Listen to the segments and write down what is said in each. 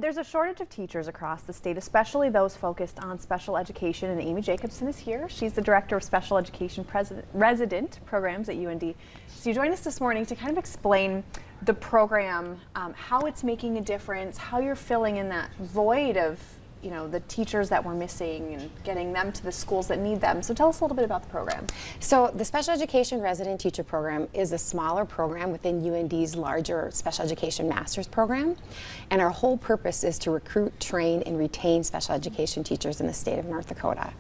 There's a shortage of teachers across the state, especially those focused on special education, and Amy Jacobson is here. She's the Director of Special Education Resident Programs at UND. So you joined us this morning to kind of explain the program, how it's making a difference, how you're filling in that void of the teachers that we're missing and getting them to the schools that need them. So tell us a little bit about the program. So the Special Education Resident Teacher Program is a smaller program within UND's larger Special Education Master's Program. And our whole purpose is to recruit, train, and retain special education teachers in the state of North Dakota.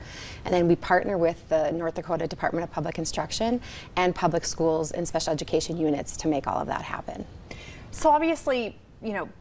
And then we partner with the North Dakota Department of Public Instruction and public schools and special education units to make all of that happen. So obviously,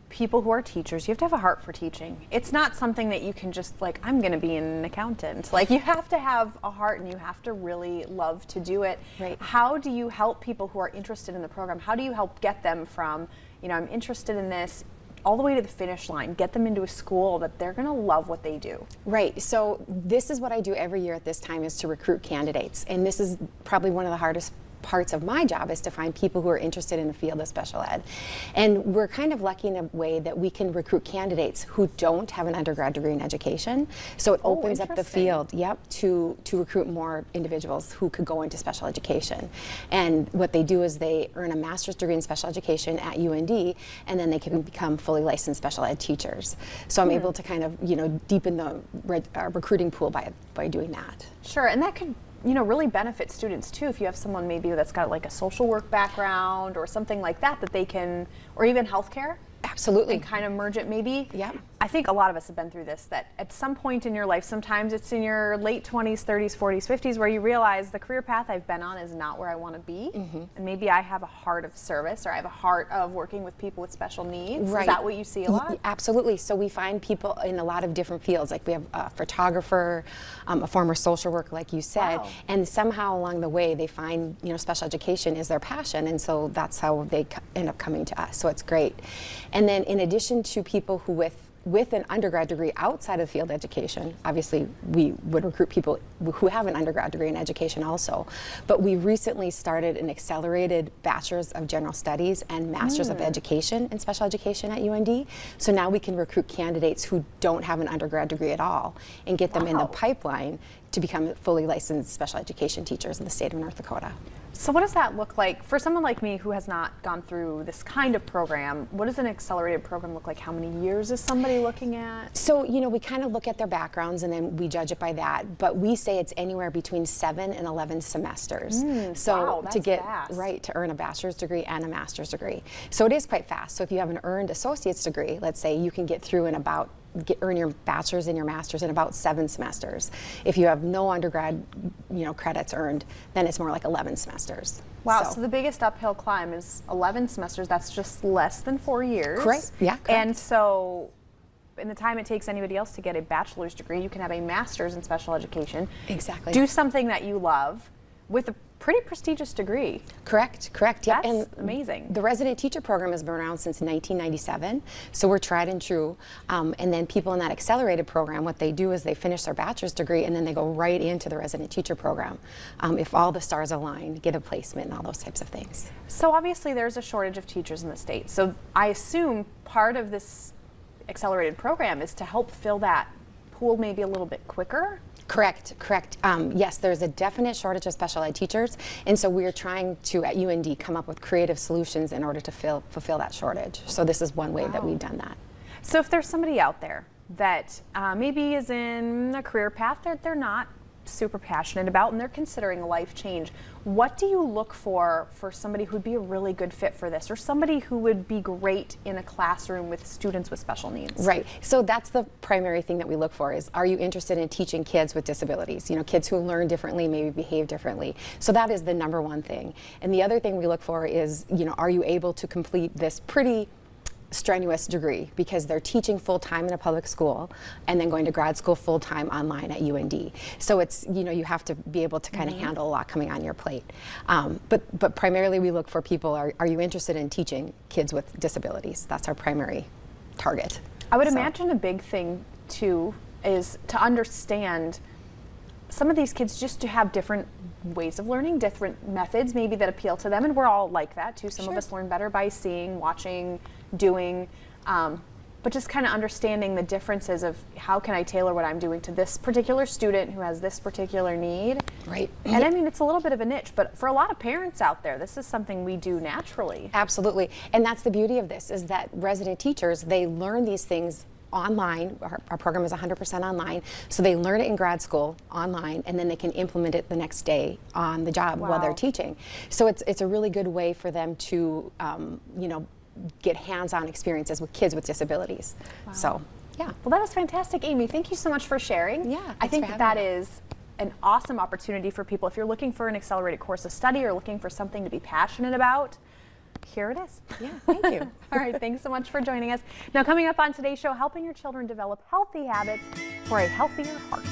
people who are teachers, you have to have a heart for teaching. It's not something that you can just I'm going to be an accountant. You have to have a heart and you have to really love to do it. Right. How do you help people who are interested in the program? How do you help get them from, I'm interested in this, all the way to the finish line, get them into a school that they're going to love what they do? Right. So this is what I do every year at this time, is to recruit candidates. And this is probably one of the hardest parts of my job, is to find people who are interested in the field of special ed. And we're kind of lucky in a way that we can recruit candidates who don't have an undergrad degree in education. So it opens up the field, to recruit more individuals who could go into special education. And what they do is they earn a master's degree in special education at UND, and then they can become fully licensed special ed teachers. So I'm able to kind of, deepen the recruiting pool by doing that. Sure, and that could really benefit students too, if you have someone maybe that's got a social work background or something like that they can, or even healthcare. Absolutely. And kind of merge it maybe. Yeah. I think a lot of us have been through this, that at some point in your life, sometimes it's in your late 20s, 30s, 40s, 50s, where you realize the career path I've been on is not where I want to be. Mm-hmm. And maybe I have a heart of service, or I have a heart of working with people with special needs. Right. Is that what you see a lot? Absolutely. So we find people in a lot of different fields. We have a photographer, a former social worker, like you said, wow. And somehow along the way they find special education is their passion, and so that's how they end up coming to us. So it's great. And then in addition to people who with an undergrad degree outside of field education, obviously we would recruit people who have an undergrad degree in education also, but we recently started an accelerated Bachelor's of General Studies and Master's of Education in Special Education at UND. So now we can recruit candidates who don't have an undergrad degree at all and get them in the pipeline to become fully licensed special education teachers in the state of North Dakota. So what does that look like for someone like me who has not gone through this kind of program? What does an accelerated program look like? How many years is somebody looking at? So, we kind of look at their backgrounds and then we judge it by that, but we say it's anywhere between 7 and 11 semesters. So wow, that's to get fast. to earn a bachelor's degree and a master's degree. So it is quite fast. So if you have an earned associate's degree, let's say, you can get through in about earn your bachelor's and your master's in about 7 semesters. If you have no undergrad, credits earned, then it's more like 11 semesters. Wow, so the biggest uphill climb is 11 semesters. That's just less than 4 years. Correct. Yeah, correct. And so in the time it takes anybody else to get a bachelor's degree, you can have a master's in special education. Exactly. Do something that you love with a pretty prestigious degree. Correct. Yep. That's and amazing. The resident teacher program has been around since 1997, so we're tried and true. And then people in that accelerated program, what they do is they finish their bachelor's degree and then they go right into the resident teacher program. If all the stars align, get a placement and all those types of things. So obviously there's a shortage of teachers in the state. So I assume part of this accelerated program is to help fill that pool maybe a little bit quicker? Correct. Yes, there's a definite shortage of special ed teachers, and so we are trying to, at UND, come up with creative solutions in order to fulfill that shortage. So this is one way that we've done that. So if there's somebody out there that maybe is in a career path that they're not super passionate about and they're considering a life change, what do you look for somebody who would be a really good fit for this, or somebody who would be great in a classroom with students with special needs? Right. So that's the primary thing that we look for is, are you interested in teaching kids with disabilities? Kids who learn differently, maybe behave differently. So that is the number one thing. And the other thing we look for is, are you able to complete this pretty strenuous degree, because they're teaching full-time in a public school and then going to grad school full-time online at UND. So it's, you have to be able to kind of handle a lot coming on your plate. But primarily we look for people, are you interested in teaching kids with disabilities? That's our primary target. I would imagine a big thing too is to understand some of these kids just to have different ways of learning, different methods maybe that appeal to them, and we're all like that too. Some of us learn better by seeing, watching, doing. but just kind of understanding the differences of how can I tailor what I'm doing to this particular student who has this particular need. Right. And I mean, it's a little bit of a niche, but for a lot of parents out there, this is something we do naturally. Absolutely. And that's the beauty of this, is that resident teachers, they learn these things online. Our program is 100% online, so they learn it in grad school online, and then they can implement it the next day on the job while they're Wow. teaching. So it's a really good way for them to, you know, get hands-on experiences with kids with disabilities. Wow. So, yeah. Well, that is fantastic, Amy. Thank you so much for sharing. Yeah, I thanks think for that having me. is an awesome opportunity for people. If you're looking for an accelerated course of study or looking for something to be passionate about, here it is. Yeah, thank you. All right, thanks so much for joining us. Now, coming up on today's show, helping your children develop healthy habits for a healthier heart.